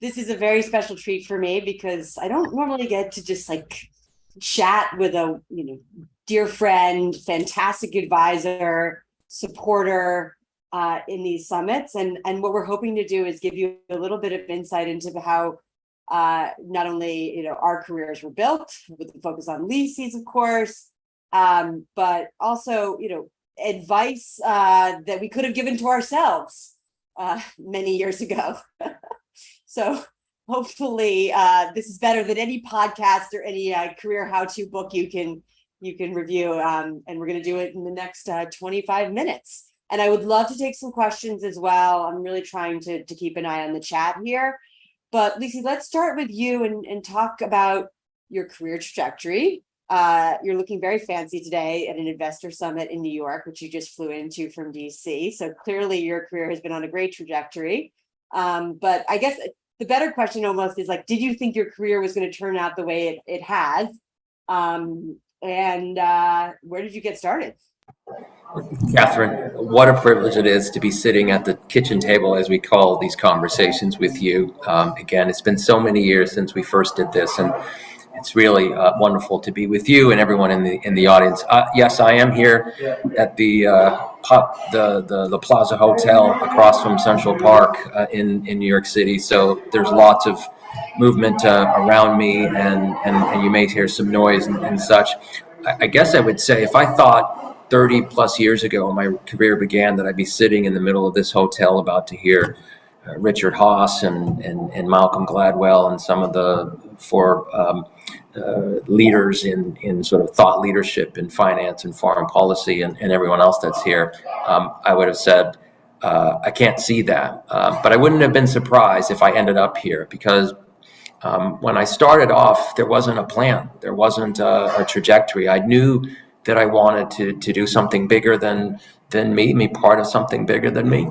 this is a very special treat for me because I don't normally get to just like chat with a dear friend, fantastic advisor, supporter in these summits. And what we're hoping to do is give you a little bit of insight into how not only our careers were built with the focus on Licy's, of course, but also advice that we could have given to ourselves many years ago. So hopefully this is better than any podcast or any career how-to book you can review. And we're going to do it in the next 25 minutes. And I would love to take some questions as well. I'm really trying to keep an eye on the chat here. But Licy, let's start with you and talk about your career trajectory. You're looking very fancy today at an investor summit in New York, which you just flew into from DC. So clearly your career has been on a great trajectory. But I guess the better question almost is like, did you think your career was going to turn out the way it has? And where did you get started? Catherine, what a privilege it is to be sitting at the kitchen table, as we call these conversations with you. Again, it's been so many years since we first did this, and it's really wonderful to be with you and everyone in the audience. Yes, I am here at the Plaza Hotel across from Central Park in New York City. So there's lots of movement around me, and you may hear some noise and such. I guess I would say if I thought 30 plus years ago when my career began that I'd be sitting in the middle of this hotel about to hear Richard Haas and Malcolm Gladwell and some of the four leaders in sort of thought leadership in finance and foreign policy and everyone else that's here, I would have said, I can't see that. But I wouldn't have been surprised if I ended up here because when I started off, there wasn't a plan. There wasn't a trajectory. I knew that I wanted to do something bigger than me, part of something bigger than me.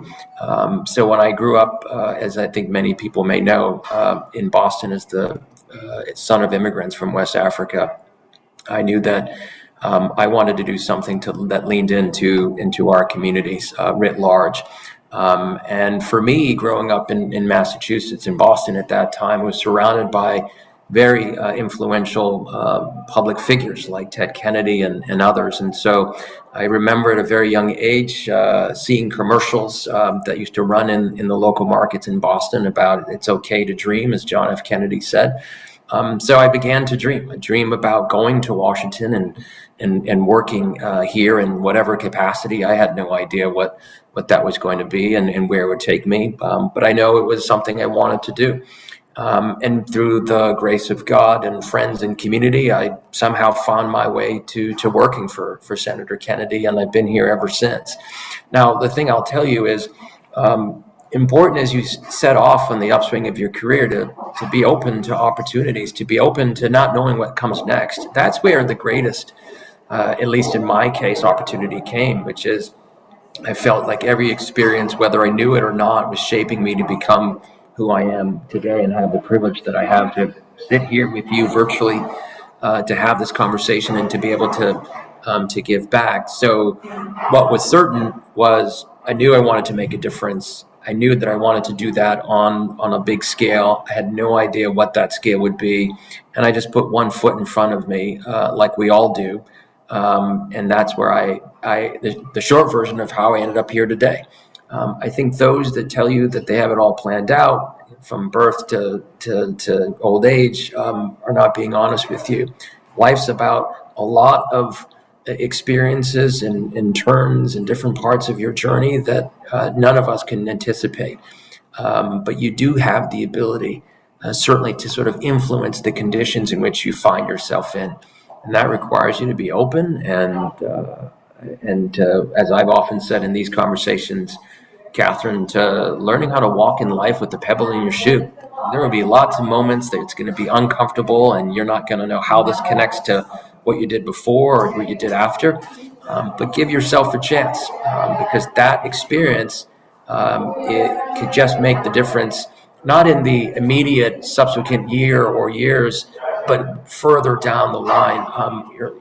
So when I grew up, as I think many people may know, in Boston as the son of immigrants from West Africa, I knew that I wanted to do something that leaned into our communities writ large. And for me, growing up in Massachusetts, in Boston at that time, was surrounded by very influential public figures like Ted Kennedy and others. And so I remember at a very young age seeing commercials that used to run in the local markets in Boston about it's okay to dream, as John F. Kennedy said. So I began to dream. I dream about going to Washington and working here in whatever capacity. I had no idea what that was going to be and where it would take me. But I know it was something I wanted to do. And through the grace of God and friends and community, I somehow found my way to working for Senator Kennedy, and I've been here ever since. Now, the thing I'll tell you is important as you set off on the upswing of your career to be open to opportunities, to be open to not knowing what comes next. That's where the greatest, at least in my case, opportunity came, which is I felt like every experience, whether I knew it or not, was shaping me to become who I am today and have the privilege that I have to sit here with you virtually, to have this conversation and to be able to give back. So what was certain was I knew I wanted to make a difference. I knew that I wanted to do that on a big scale. I had no idea what that scale would be. And I just put one foot in front of me, like we all do. And that's where the short version of how I ended up here today. I think those that tell you that they have it all planned out from birth to old age are not being honest with you. Life's about a lot of experiences and turns in different parts of your journey that none of us can anticipate. But you do have the ability, certainly, to sort of influence the conditions in which you find yourself in. And that requires you to be open and as I've often said in these conversations, Catherine, to learning how to walk in life with the pebble in your shoe. There will be lots of moments that it's going to be uncomfortable and you're not going to know how this connects to what you did before or what you did after. But give yourself a chance because that experience, it could just make the difference, not in the immediate subsequent year or years, but further down the line.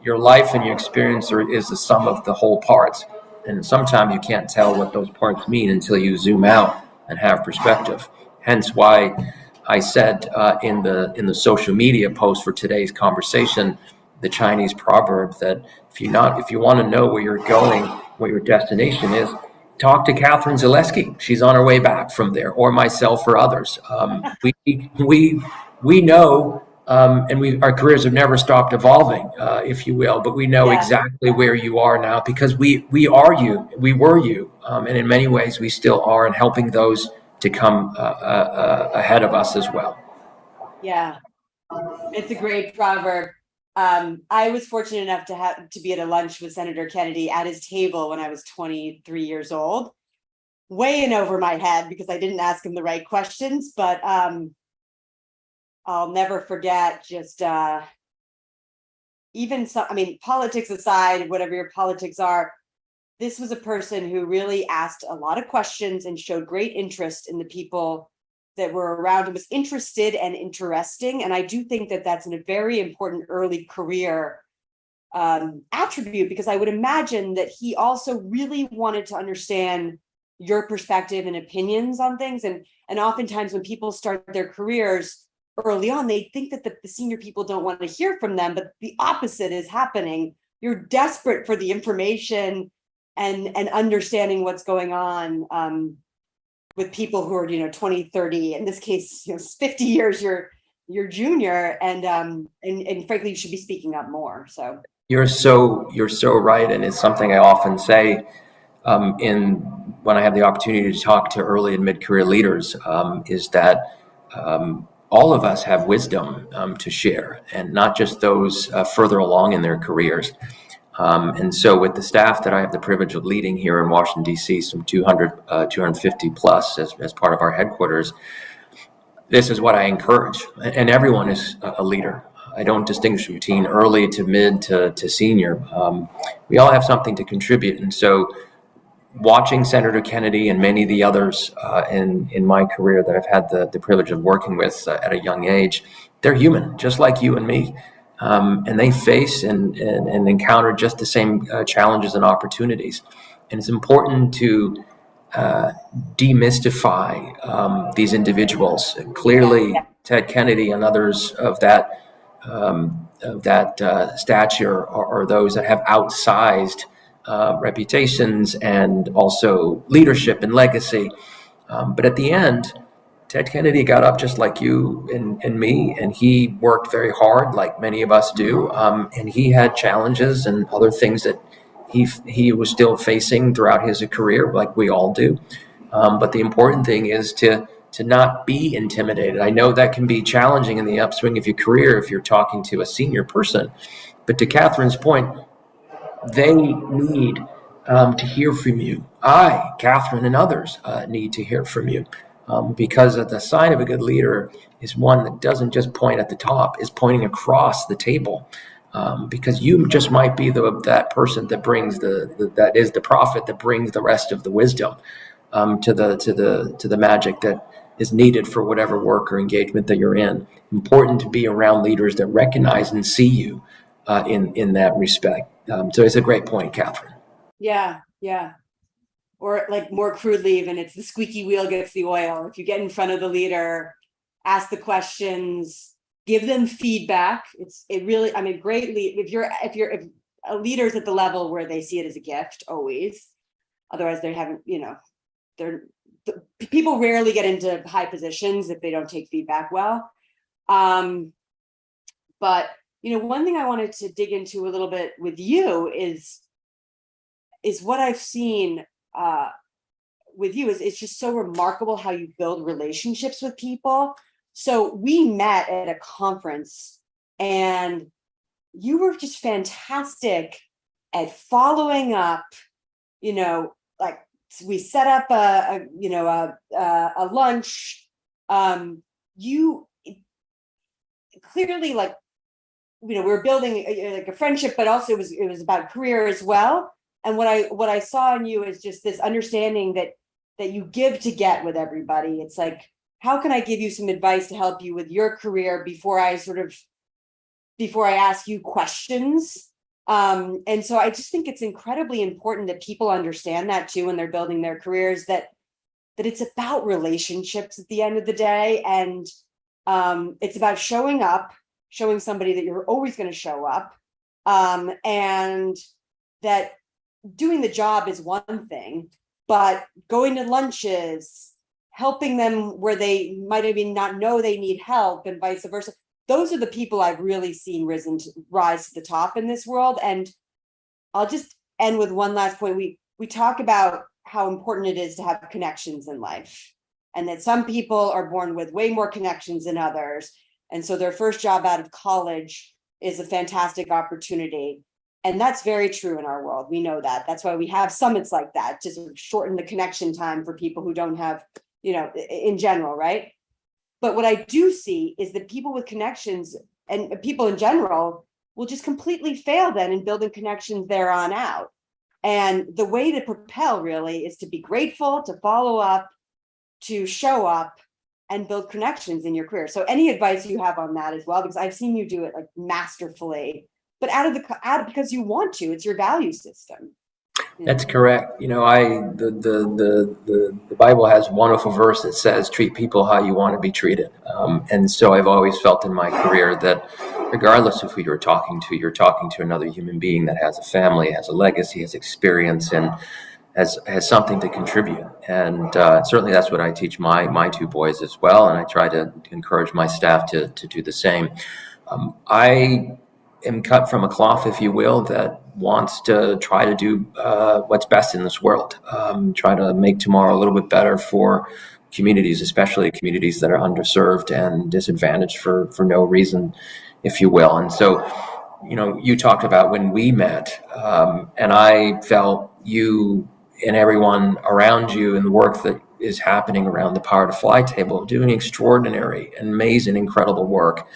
Your life and your experience is the sum of the whole parts. And sometimes you can't tell what those parts mean until you zoom out and have perspective. Hence why I said in the social media post for today's conversation, the Chinese proverb that if you want to know where you're going, what your destination is, talk to Catherine Zaleski. She's on her way back from there, or myself or others. We know, and our careers have never stopped evolving, if you will. But we know exactly where you are now because we are you, we were you, and in many ways we still are, and helping those to come ahead of us as well. Yeah, it's a great proverb. I was fortunate enough to be at a lunch with Senator Kennedy at his table when I was 23 years old, way in over my head because I didn't ask him the right questions. But I'll never forget just even some, I mean, politics aside, whatever your politics are, this was a person who really asked a lot of questions and showed great interest in the people that were around him, was interested and interesting. And I do think that that's a very important early career attribute, because I would imagine that he also really wanted to understand your perspective and opinions on things. And oftentimes when people start their careers early on, they think that the senior people don't want to hear from them, but the opposite is happening. You're desperate for the information and understanding what's going on with people who are, 20, 30, in this case, 50 years, you're junior, and frankly, you should be speaking up more. So you're so right, and it's something I often say when I have the opportunity to talk to early and mid-career leaders, is that all of us have wisdom to share, and not just those further along in their careers. And so with the staff that I have the privilege of leading here in Washington, D.C., some 250 plus as part of our headquarters, this is what I encourage. And everyone is a leader. I don't distinguish between early to mid to senior. We all have something to contribute. And so watching Senator Kennedy and many of the others in my career that I've had the privilege of working with at a young age, they're human, just like you and me. And they face and encounter just the same challenges and opportunities. And it's important to demystify these individuals. Clearly, Ted Kennedy and others of that stature are those that have outsized reputations and also leadership and legacy. But at the end, Ted Kennedy got up just like you and me, and he worked very hard, like many of us do. And he had challenges and other things that he was still facing throughout his career, like we all do. But the important thing is to not be intimidated. I know that can be challenging in the upswing of your career if you're talking to a senior person. But to Catherine's point, they need to hear from you. I, Catherine, and others need to hear from you. Because the sign of a good leader is one that doesn't just point at the top, is pointing across the table. Because you just might be that person that brings that is the prophet that brings the rest of the wisdom to the magic that is needed for whatever work or engagement that you're in. Important to be around leaders that recognize and see you in that respect. So it's a great point, Catherine. Yeah. Or like more crudely, even, it's the squeaky wheel gets the oil. If you get in front of the leader, ask the questions, give them feedback. Great lead. If a leader's at the level where they see it as a gift, always. Otherwise, they haven't. People rarely get into high positions if they don't take feedback well. But one thing I wanted to dig into a little bit with you is what I've seen with you is it's just so remarkable how you build relationships with people. So we met at a conference and you were just fantastic at following up, like we set up a lunch. You clearly, like, we're building like a friendship, but also it was about career as well. And what I saw in you is just this understanding that you give to get with everybody. It's like, how can I give you some advice to help you with your career before I ask you questions? And so I just think it's incredibly important that people understand that too when they're building their careers, that it's about relationships at the end of the day. And It's about showing up, showing somebody that you're always going to show up, and that doing the job is one thing, but going to lunches, helping them where they might even not know they need help, and vice versa. Those are the people I've really seen rise to the top in this world. And I'll just end with one last point. We talk about how important it is to have connections in life, and that some people are born with way more connections than others. And so their first job out of college is a fantastic opportunity. And that's very true in our world. We know that. That's why we have summits like that, to sort of shorten the connection time for people who don't have, in general, right? But what I do see is that people with connections and people in general will just completely fail then in building connections there on out. And the way to propel really is to be grateful, to follow up, to show up, and build connections in your career. So any advice you have on that as well, because I've seen you do it like masterfully, but out of because you want to. It's your value system. That's correct. The Bible has a wonderful verse that says, treat people how you want to be treated. And so I've always felt in my career that regardless of who you're talking to another human being that has a family, has a legacy, has experience, and has something to contribute. And certainly that's what I teach my two boys as well. And I try to encourage my staff to do the same. I am cut from a cloth, if you will, that wants to try to do what's best in this world, try to make tomorrow a little bit better for communities, especially communities that are underserved and disadvantaged for no reason, if you will. And so, you talked about when we met, and I felt you and everyone around you and the work that is happening around the Power to Fly table doing extraordinary, amazing, incredible work.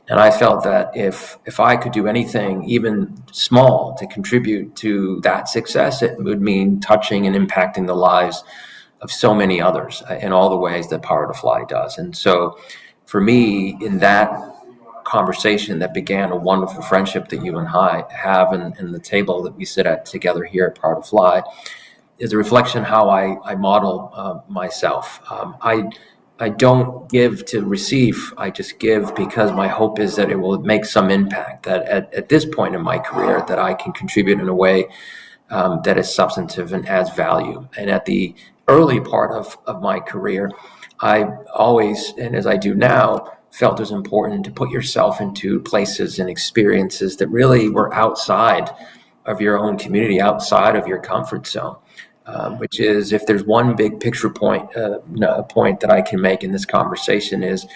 And I felt that if I could do anything, even small, to contribute to that success, it would mean touching and impacting the lives of so many others in all the ways that Power to Fly does. And so for me, in that conversation that began a wonderful friendship that you and I have, and the table that we sit at together here at Power to Fly, is a reflection how I model myself. I don't give to receive. I just give because my hope is that it will make some impact, that at this point in my career that I can contribute in a way that is substantive and adds value. And at the early part of my career, I always, and as I do now, felt it was important to put yourself into places and experiences that really were outside of your own community, outside of your comfort zone. Which is, if there's one big picture point that I can make in this conversation is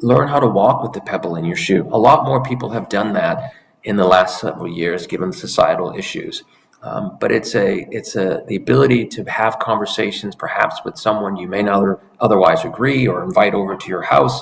learn how to walk with the pebble in your shoe. A lot more people have done that in the last several years, given societal issues. But it's the ability to have conversations, perhaps with someone you may not otherwise agree or invite over to your house,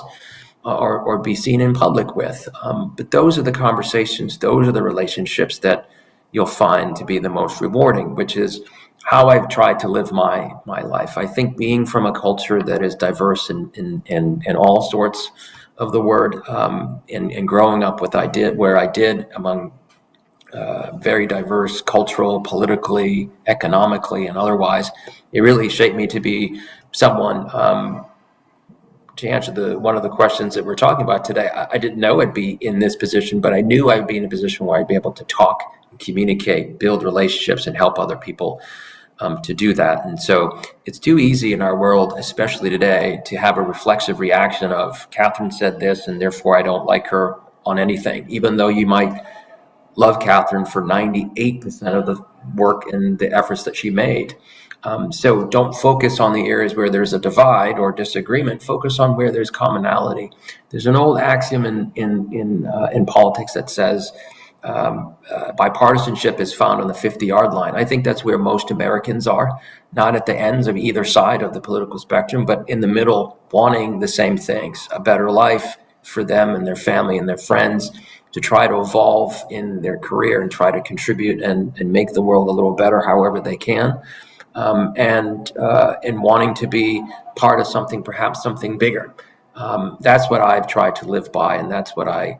or be seen in public with. But those are the conversations, those are the relationships that you'll find to be the most rewarding, which is how I've tried to live my life. I think being from a culture that is diverse in all sorts of the word, and growing up where I did among very diverse cultural, politically, economically, and otherwise, it really shaped me to be someone, to answer one of the questions that we're talking about today. I didn't know I'd be in this position, but I knew I'd be in a position where I'd be able to talk, communicate, build relationships, and help other people to do that. And so it's too easy in our world, especially today, to have a reflexive reaction of Catherine said this, and therefore I don't like her on anything, even though you might love Catherine for 98% of the work and the efforts that she made. So don't focus on the areas where there's a divide or disagreement. Focus on where there's commonality. There's an old axiom in politics that says bipartisanship is found on the 50-yard line. I think that's where most Americans are, not at the ends of either side of the political spectrum, but in the middle, wanting the same things: a better life for them and their family and their friends, to try to evolve in their career and try to contribute and make the world a little better however they can. And wanting to be part of something, perhaps something bigger. That's what I've tried to live by, and that's what I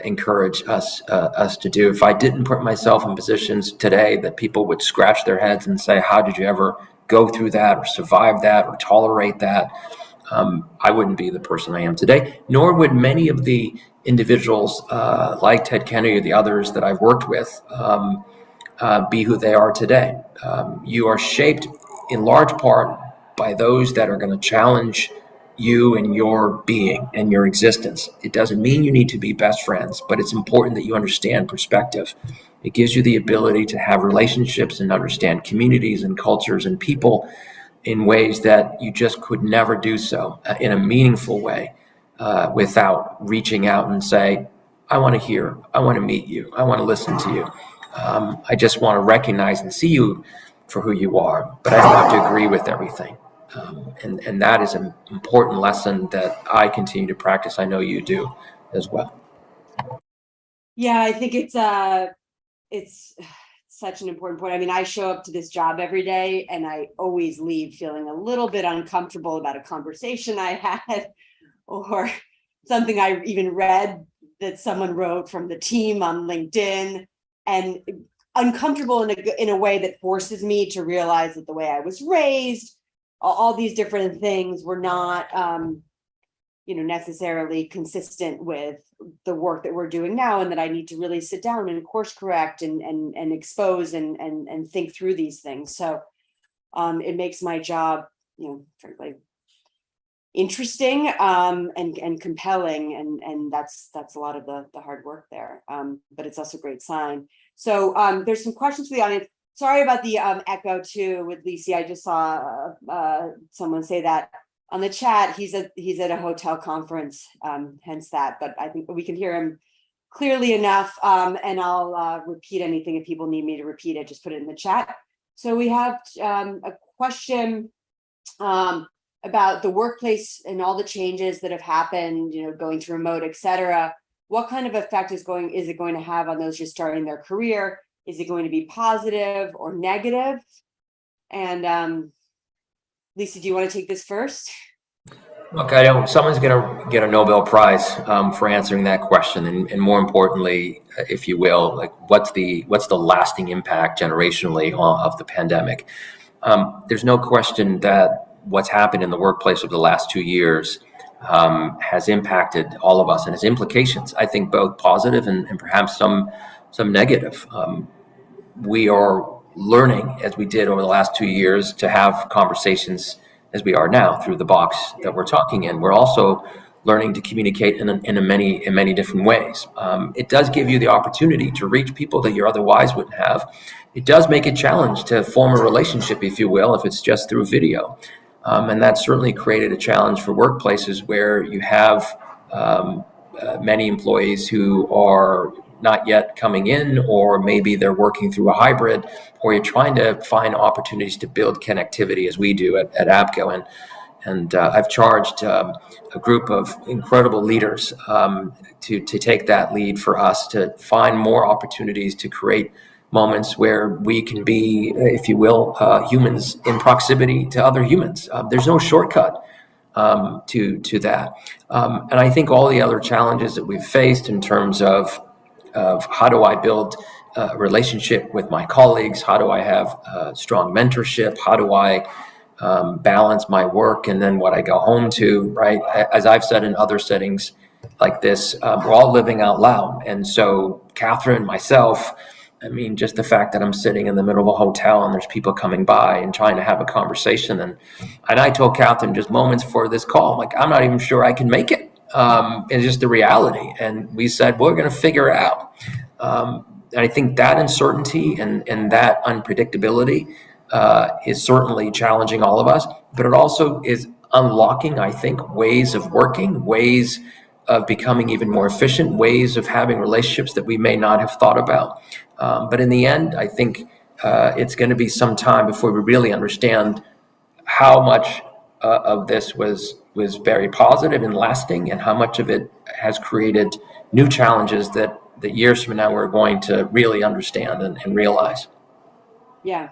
encourage us to do. If I didn't put myself in positions today that people would scratch their heads and say, how did you ever go through that or survive that or tolerate that? I wouldn't be the person I am today, nor would many of the individuals like Ted Kennedy or the others that I've worked with be who they are today. You are shaped in large part by those that are going to challenge you and your being and your existence. It doesn't mean you need to be best friends, but it's important that you understand perspective. It gives you the ability to have relationships and understand communities and cultures and people in ways that you just could never do so in a meaningful way without reaching out and say, I want to hear, I want to meet you, I want to listen to you. I just want to recognize and see you for who you are, but I don't have to agree with everything. And that is an important lesson that I continue to practice. I know you do as well. Yeah, I think it's such an important point. I mean, I show up to this job every day and I always leave feeling a little bit uncomfortable about a conversation I had or something I even read that someone wrote from the team on LinkedIn, and uncomfortable in a way that forces me to realize that the way I was raised, all these different things were not necessarily consistent with the work that we're doing now, and that I need to really sit down and course correct and expose and think through these things. So it makes my job, frankly, interesting and compelling, and that's a lot of the hard work there. But it's also a great sign. So there's some questions for the audience. Sorry about the echo too with Licy. I just saw someone say that on the chat. He's at a hotel conference, hence that. But I think we can hear him clearly enough. And I'll repeat anything if people need me to repeat it. Just put it in the chat. So we have a question about the workplace and all the changes that have happened, going to remote, et cetera. What kind of effect is it going to have on those just starting their career? Is it going to be positive or negative? And Licy, do you want to take this first? Look, someone's going to get a Nobel Prize for answering that question, and more importantly, if you will, like what's the lasting impact generationally of the pandemic? There's no question that what's happened in the workplace over the last 2 years has impacted all of us and has implications, I think, both positive and perhaps some negative. We are learning, as we did over the last 2 years, to have conversations as we are now through the box that we're talking in. We're also learning to communicate in many different ways. It does give you the opportunity to reach people that you otherwise wouldn't have. It does make it challenge to form a relationship, if you will, if it's just through video. And that certainly created a challenge for workplaces where you have many employees who are not yet coming in, or maybe they're working through a hybrid, or you're trying to find opportunities to build connectivity as we do at APCO. And I've charged a group of incredible leaders to take that lead for us to find more opportunities to create moments where we can be, if you will, humans in proximity to other humans. There's no shortcut to that. And I think all the other challenges that we've faced in terms of how do I build a relationship with my colleagues, how do I have strong mentorship, how do I balance my work and then what I go home to, right? As I've said in other settings like this, we're all living out loud. And so Catherine, myself, I mean, just the fact that I'm sitting in the middle of a hotel and there's people coming by and trying to have a conversation. And I told Catherine just moments before this call, like, I'm not even sure I can make it. It's just the reality. And we said, we're going to figure it out. And I think that uncertainty and that unpredictability is certainly challenging all of us, but it also is unlocking, I think, ways of working, ways of becoming even more efficient, ways of having relationships that we may not have thought about. But in the end, I think it's going to be some time before we really understand how much of this was very positive and lasting, and how much of it has created new challenges that years from now we're going to really understand and realize. Yeah.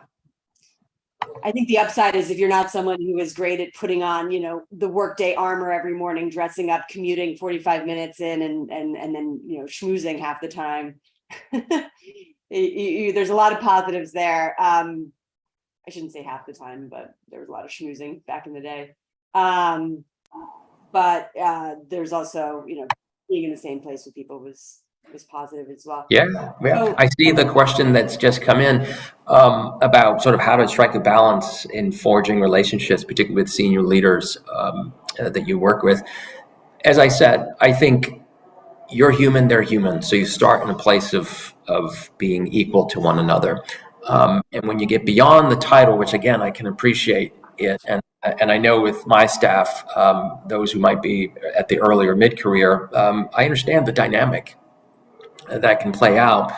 I think the upside is if you're not someone who is great at putting on, the workday armor every morning, dressing up, commuting 45 minutes in and then, schmoozing half the time. There's a lot of positives there. I shouldn't say half the time, but there was a lot of schmoozing back in the day. But there's also, being in the same place with people was positive as well. Yeah, yeah. So I see the question that's just come in about sort of how to strike a balance in forging relationships, particularly with senior leaders that you work with. As I said, I think you're human, they're human. So you start in a place of being equal to one another. And when you get beyond the title, which again, I can appreciate it. And I know with my staff, those who might be at the early or mid-career, I understand the dynamic that can play out.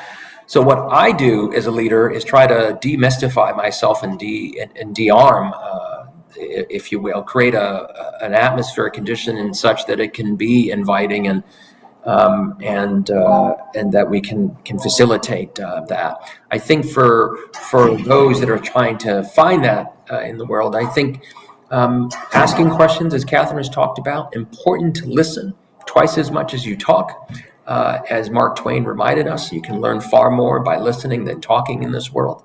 So what I do as a leader is try to demystify myself and de-arm, if you will, create an atmosphere, condition in such that it can be inviting and that we can facilitate that. I think for those that are trying to find that in the world, I think asking questions, as Catherine has talked about, important to listen twice as much as you talk. As Mark Twain reminded us, you can learn far more by listening than talking in this world.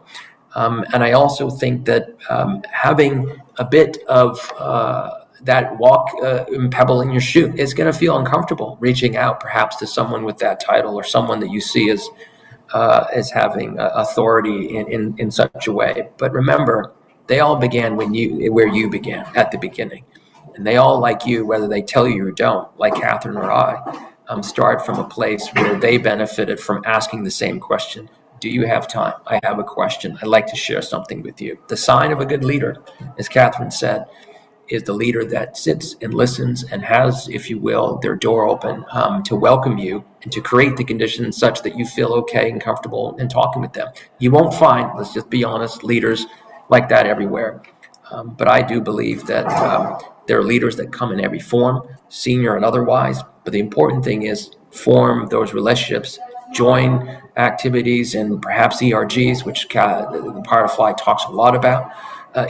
And I also think that having a bit of that walk and pebble in your shoe is going to feel uncomfortable, reaching out perhaps to someone with that title or someone that you see as having authority in such a way. But remember, they all began where you began at the beginning. And they all, like you, whether they tell you or don't, like Catherine or I, start from a place where they benefited from asking the same question. Do you have time? I have a question. I'd like to share something with you. The sign of a good leader, as Catherine said, is the leader that sits and listens and has, if you will, their door open to welcome you and to create the conditions such that you feel okay and comfortable in talking with them. You won't find, let's just be honest, leaders like that everywhere. But I do believe that there are leaders that come in every form, senior and otherwise. But the important thing is form those relationships, join activities and perhaps ERGs, which the Power to Fly talks a lot about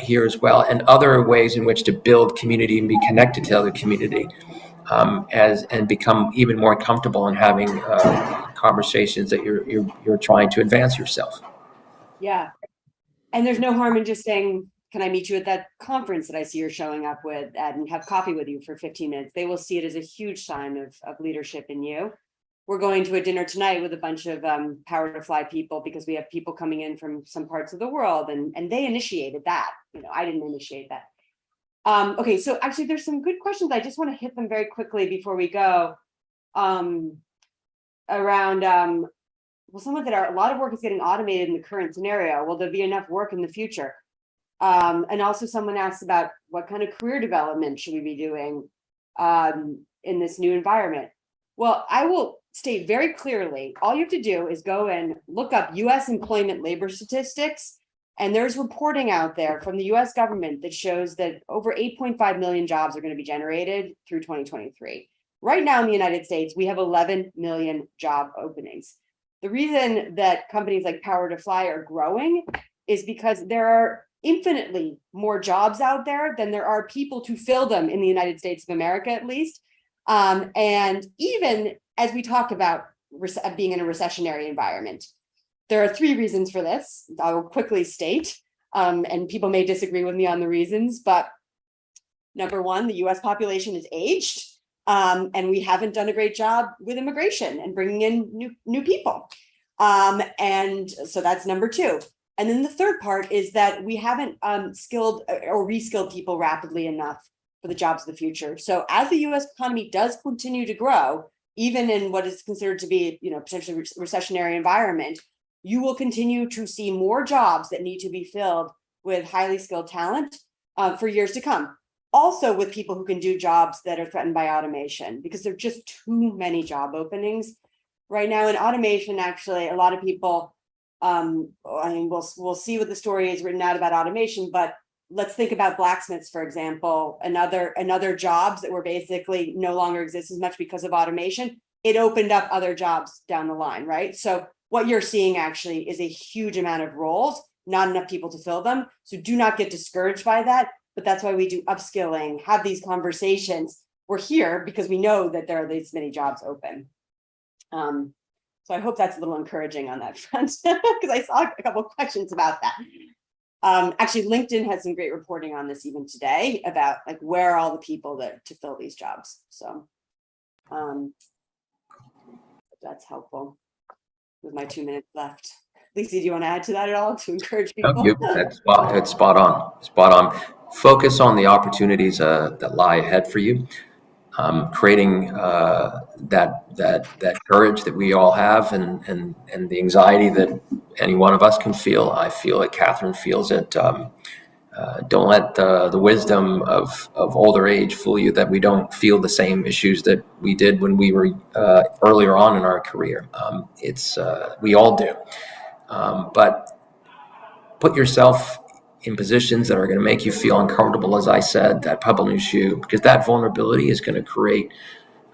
here as well, and other ways in which to build community and be connected to other community and become even more comfortable in having conversations that you're trying to advance yourself. yeah, and there's no harm in just saying, can I meet you at that conference that I see you're showing up with and have coffee with you for 15 minutes? They will see it as a huge sign of leadership in you. We're going to a dinner tonight with a bunch of Power to Fly people because we have people coming in from some parts of the world and they initiated that. I didn't initiate that. Okay, so actually there's some good questions. I just want to hit them very quickly before we go around well, someone said a lot of work is getting automated in the current scenario. Will there be enough work in the future? And also someone asked about what kind of career development should we be doing in this new environment? Well, I will state very clearly, all you have to do is go and look up US employment labor statistics. And there's reporting out there from the US government that shows that over 8.5 million jobs are going to be generated through 2023. Right now in the United States, we have 11 million job openings. The reason that companies like Power to Fly are growing is because there are infinitely more jobs out there than there are people to fill them in the United States of America, at least. And even as we talk about being in a recessionary environment, there are 3 reasons for this. I will quickly state, and people may disagree with me on the reasons, but number 1, the US population is aged. And we haven't done a great job with immigration and bringing in new people. And so that's number 2. And then the third part is that we haven't skilled or reskilled people rapidly enough for the jobs of the future. So as the US economy does continue to grow, even in what is considered to be, potentially recessionary environment, you will continue to see more jobs that need to be filled with highly skilled talent for years to come. Also with people who can do jobs that are threatened by automation, because there are just too many job openings right now. In automation, actually, a lot of people, we'll see what the story is written out about automation, but let's think about blacksmiths, for example, and other jobs that were basically no longer exist as much because of automation. It opened up other jobs down the line, right? So what you're seeing actually is a huge amount of roles, not enough people to fill them. So do not get discouraged by that. But that's why we do upskilling, have these conversations. We're here because we know that there are these many jobs open. So I hope that's a little encouraging on that front, because I saw a couple of questions about that. Actually, LinkedIn has some great reporting on this even today about like where are all the people that to fill these jobs. So that's helpful with my 2 minutes left. Licy, do you want to add to that at all to encourage No, people? that's spot on. Spot on. Focus on the opportunities that lie ahead for you. Creating that courage that we all have, and the anxiety that any one of us can feel. I feel it. Catherine feels it. Don't let the wisdom of older age fool you that we don't feel the same issues that we did when we were earlier on in our career. We all do. But put yourself in positions that are going to make you feel uncomfortable, as I said, that pebble in your shoe, because that vulnerability is going to create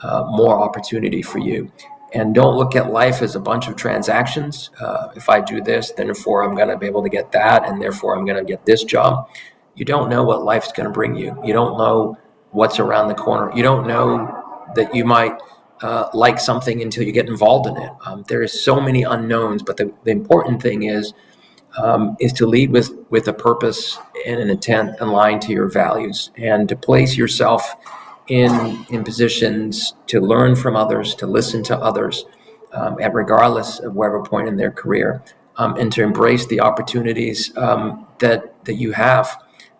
more opportunity for you. And don't look at life as a bunch of transactions. If I do this, then therefore I'm going to be able to get that, and therefore I'm going to get this job. You don't know what life's going to bring you. You don't know what's around the corner. You don't know that you might like something until you get involved in it. There is so many unknowns, but the important thing is to lead with a purpose and an intent aligned to your values, and to place yourself in positions to learn from others, to listen to others, at regardless of whatever point in their career, and to embrace the opportunities that you have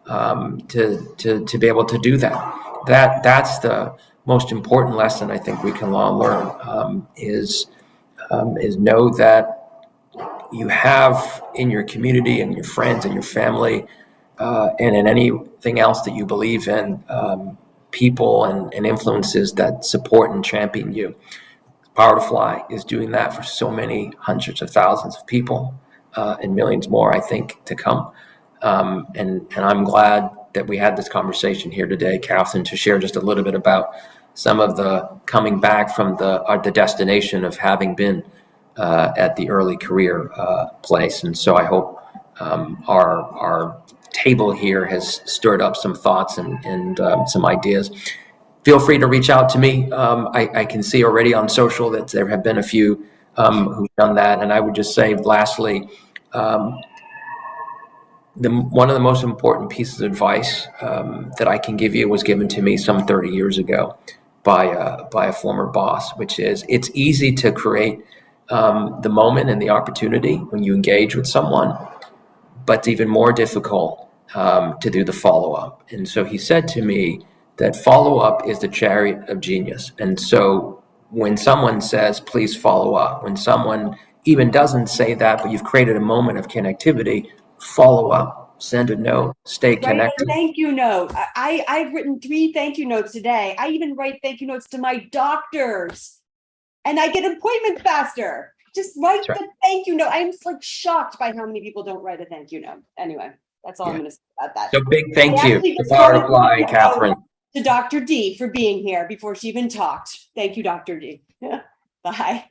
to be able to do that. That's the most important lesson I think we can all learn, is know that you have in your community and your friends and your family, and in anything else that you believe in, people and influences that support and champion you. Power to Fly is doing that for so many hundreds of thousands of people, and millions more, I think, to come. And I'm glad that we had this conversation here today, Catherine, to share just a little bit about some of the coming back from the destination of having been at the early career place. And so I hope our table here has stirred up some thoughts and some ideas. Feel free to reach out to me. I can see already on social that there have been a few who've done that. And I would just say, lastly, one of the most important pieces of advice that I can give you was given to me some 30 years ago by a former boss, which is, it's easy to create the moment and the opportunity when you engage with someone, but it's even more difficult to do the follow-up. And so he said to me that follow-up is the chariot of genius. And so when someone says, please follow up, when someone even doesn't say that, but you've created a moment of connectivity, follow up, send a note, stay connected. Write a thank you note. I've written 3 thank you notes today. I even write thank you notes to my doctors, and I get appointments faster. Just write the thank you note. I'm like shocked by how many people don't write a thank you note. Anyway, that's all I'm going to say about that. So big thank you to Power to Fly, Catherine. To Dr. D for being here before she even talked. Thank you, Dr. D. Bye.